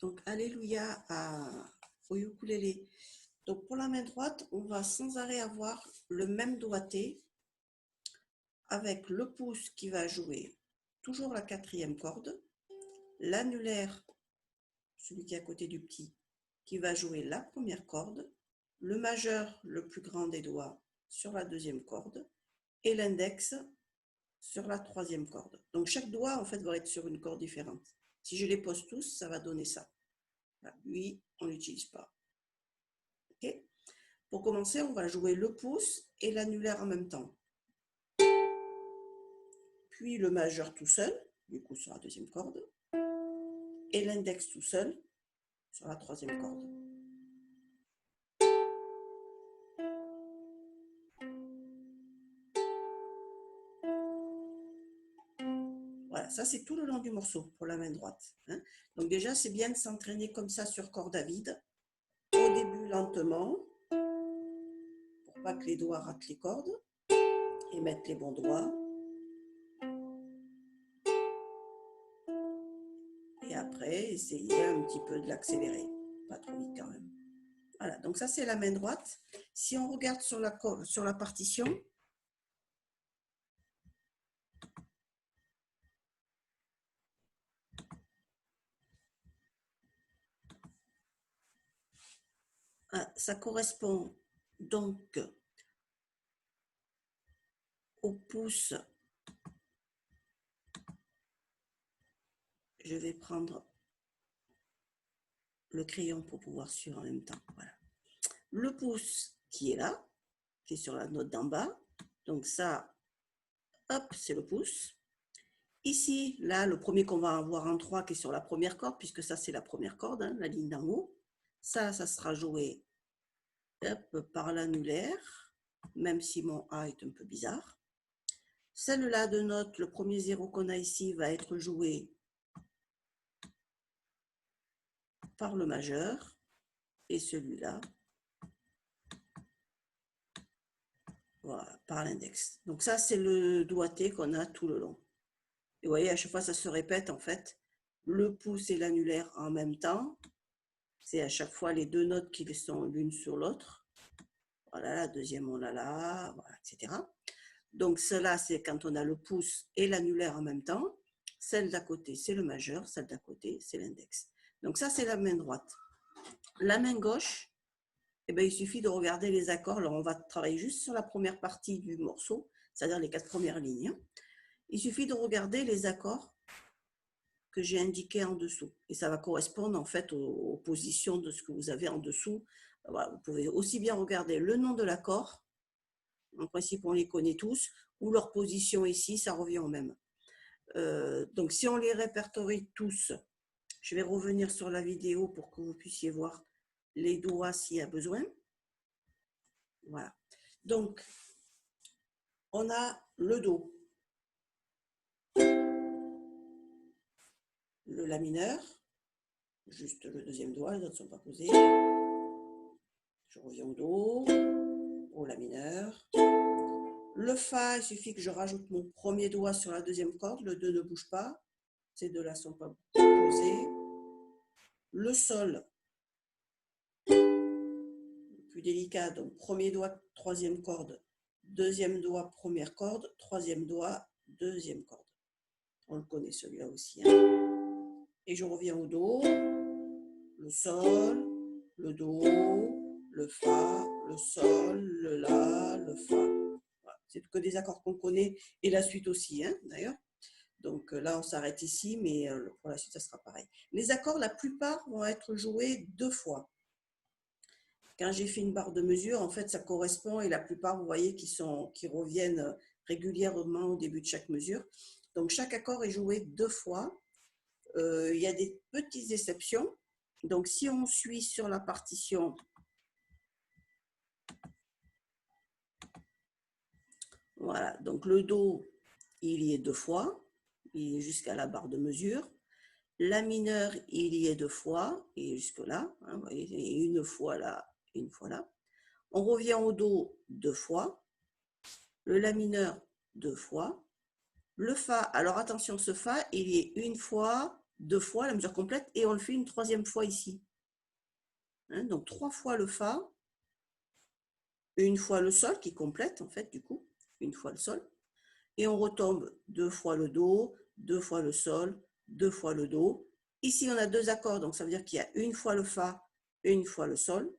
Donc, alléluia au ukulélé. Donc, pour la main droite, on va sans arrêt avoir le même doigté avec le pouce qui va jouer toujours la quatrième corde, l'annulaire, celui qui est à côté du petit, qui va jouer la première corde, le majeur, le plus grand des doigts, sur la deuxième corde, et l'index sur la troisième corde. Donc, chaque doigt, en fait, va être sur une corde différente. Si je les pose tous, ça va donner ça. Là, lui, on ne l'utilise pas. OK ? Pour commencer, on va jouer le pouce et l'annulaire en même temps. Puis le majeur tout seul, du coup sur la deuxième corde, et l'index tout seul sur la troisième corde. Voilà, ça c'est tout le long du morceau pour la main droite. Hein. Donc déjà, c'est bien de s'entraîner comme ça sur corde à vide. Au début, lentement, pour pas que les doigts ratent les cordes, et mettre les bons doigts. Et après, essayer un petit peu de l'accélérer. Pas trop vite quand même. Voilà, donc ça c'est la main droite. Si on regarde sur la partition, ça correspond donc au pouce. Je vais prendre le crayon pour pouvoir suivre en même temps. Voilà. Le pouce qui est là, qui est sur la note d'en bas. Donc ça, hop, c'est le pouce. Ici, là, le premier qu'on va avoir en 3 qui est sur la première corde, puisque ça, c'est la première corde, hein, la ligne d'en haut. Ça sera joué hop, par l'annulaire, même si mon A est un peu bizarre. Celle-là de note, le premier 0 qu'on a ici, va être joué par le majeur. Et celui-là, voilà, par l'index. Donc ça, c'est le doigté qu'on a tout le long. Et vous voyez, à chaque fois, ça se répète en fait. Le pouce et l'annulaire en même temps. C'est à chaque fois les deux notes qui sont l'une sur l'autre. Voilà, la deuxième, on l'a là, voilà, etc. Donc cela, c'est quand on a le pouce et l'annulaire en même temps. Celle d'à côté, c'est le majeur. Celle d'à côté, c'est l'index. Donc ça, c'est la main droite. La main gauche, eh bien, il suffit de regarder les accords. Alors, on va travailler juste sur la première partie du morceau, c'est-à-dire les 4 premières lignes. Il suffit de regarder les accords que j'ai indiqués en dessous. Et ça va correspondre en fait aux positions de ce que vous avez en dessous. Voilà, vous pouvez aussi bien regarder le nom de l'accord, en principe on les connaît tous, ou leur position ici, ça revient au même. Donc si on les répertorie tous, je vais revenir sur la vidéo pour que vous puissiez voir les doigts s'il y a besoin. Voilà. Donc, on a le Do, le La mineur, juste le deuxième doigt, les autres ne sont pas posés. Je reviens au Do, au La mineur. Le Fa, il suffit que je rajoute mon premier doigt sur la deuxième corde, le 2 ne bouge pas, ces deux-là ne sont pas posés. Le Sol, plus délicat, donc premier doigt, troisième corde, deuxième doigt, première corde, troisième doigt, deuxième corde. On le connaît celui-là aussi. Hein. Et je reviens au Do, le Sol, le Do, le Fa, le Sol, le La, le Fa. Voilà. C'est que des accords qu'on connaît et la suite aussi, hein, d'ailleurs. Donc là, on s'arrête ici, mais pour la suite, ça sera pareil. Les accords, la plupart vont être joués 2 fois. Quand j'ai fait une barre de mesure, en fait, ça correspond et la plupart, vous voyez, qui reviennent régulièrement au début de chaque mesure. Donc, chaque accord est joué 2 fois. Il y a des petites exceptions. Donc, si on suit sur la partition, voilà, donc le Do, il y est 2 fois, il est jusqu'à la barre de mesure. La mineur, il y est 2 fois, et jusque-là, hein, vous voyez, une fois là, une fois là. On revient au Do 2 fois, le La mineur 2 fois, le Fa, alors attention, ce Fa, il y est 1 fois, 2 fois la mesure complète et on le fait une 3e fois ici. Hein, donc 3 fois le Fa, une fois le Sol qui complète en fait du coup, une fois le Sol, et on retombe 2 fois le Do, 2 fois le Sol, 2 fois le Do. Ici on a 2 accords, donc ça veut dire qu'il y a une fois le Fa, une fois le Sol,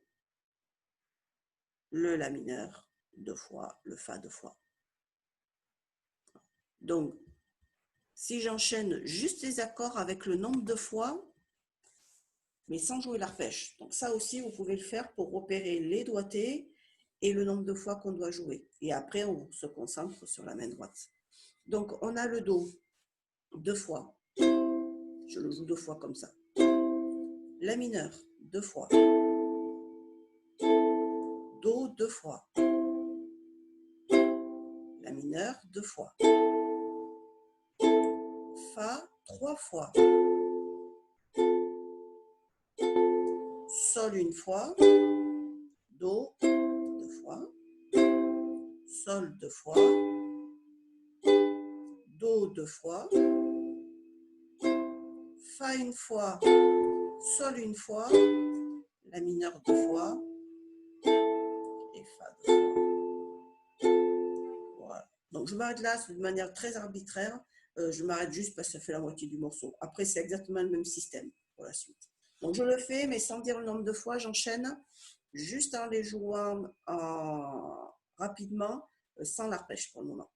le La mineur, 2 fois, le Fa 2 fois. Donc, si j'enchaîne juste les accords avec le nombre de fois, mais sans jouer l'arpège. Donc ça aussi, vous pouvez le faire pour repérer les doigtés et le nombre de fois qu'on doit jouer. Et après, on se concentre sur la main droite. Donc, on a le Do 2 fois. Je le joue 2 fois comme ça. La mineur 2 fois. Do 2 fois. La mineur 2 fois. Fa 3 fois. Sol 1 fois. Do 2 fois. Sol 2 fois. Do 2 fois. Fa 1 fois. Sol 1 fois. La mineur 2 fois. Et Fa 2 fois. Voilà. Donc je m'arrête là de manière très arbitraire. Je m'arrête juste parce que ça fait la moitié du morceau. Après, c'est exactement le même système pour la suite. Donc je le fais, mais sans dire le nombre de fois, j'enchaîne juste en les jouant rapidement, sans l'arpège pour le moment.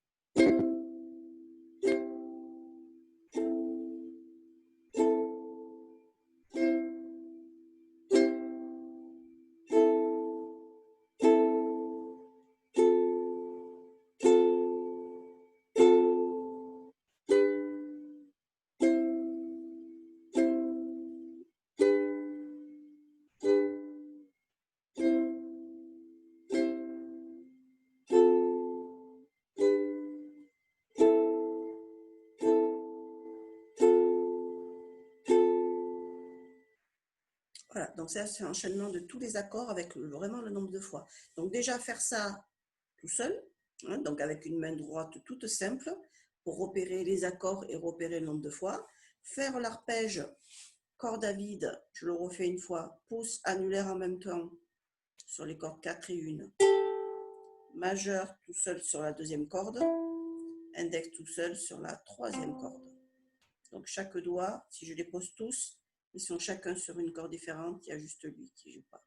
Voilà, donc ça c'est l'enchaînement de tous les accords avec vraiment le nombre de fois. Donc déjà faire ça tout seul, hein, donc avec une main droite toute simple, pour repérer les accords et repérer le nombre de fois. Faire l'arpège corde à vide, je le refais une fois, pouce annulaire en même temps sur les cordes 4 et 1. Majeur tout seul sur la 2e corde, index tout seul sur la 3e corde. Donc chaque doigt, si je les pose tous, ils sont chacun sur une corde différente, il y a juste lui qui ne joue pas.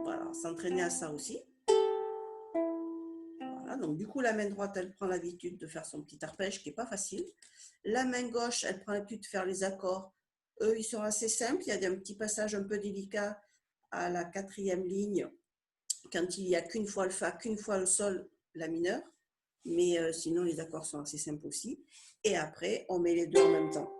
Voilà, s'entraîner à ça aussi. Voilà, donc du coup la main droite, elle prend l'habitude de faire son petit arpège qui n'est pas facile. La main gauche, elle prend l'habitude de faire les accords. Eux, ils sont assez simples, il y a un petit passage un peu délicat à la 4e ligne, quand il n'y a qu'une fois le Fa, qu'une fois le Sol, la mineure. Mais sinon, les accords sont assez simples aussi. Et après, on met les deux en même temps.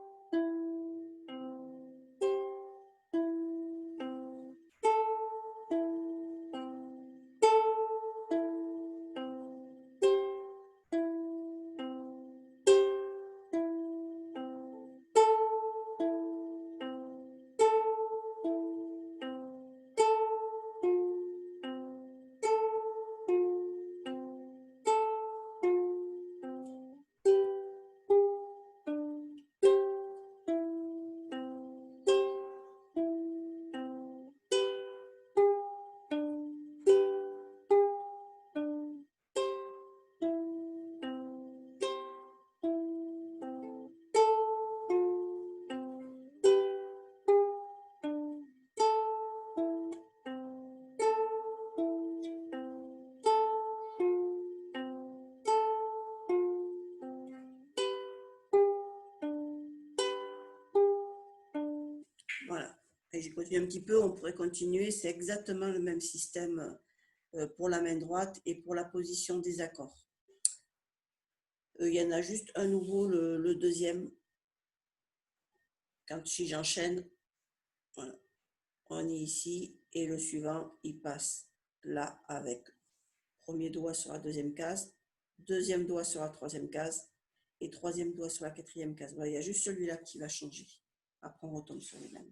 Voilà. Et j'ai continué un petit peu, on pourrait continuer. C'est exactement le même système pour la main droite et pour la position des accords. Il y en a juste un nouveau, le deuxième. Quand si j'enchaîne, voilà, on est ici et le suivant, il passe là avec premier doigt sur la 2e case, 2e doigt sur la 3e case et 3e doigt sur la 4e case. Voilà, il y a juste celui-là qui va changer. Après, on retombe sur les mêmes.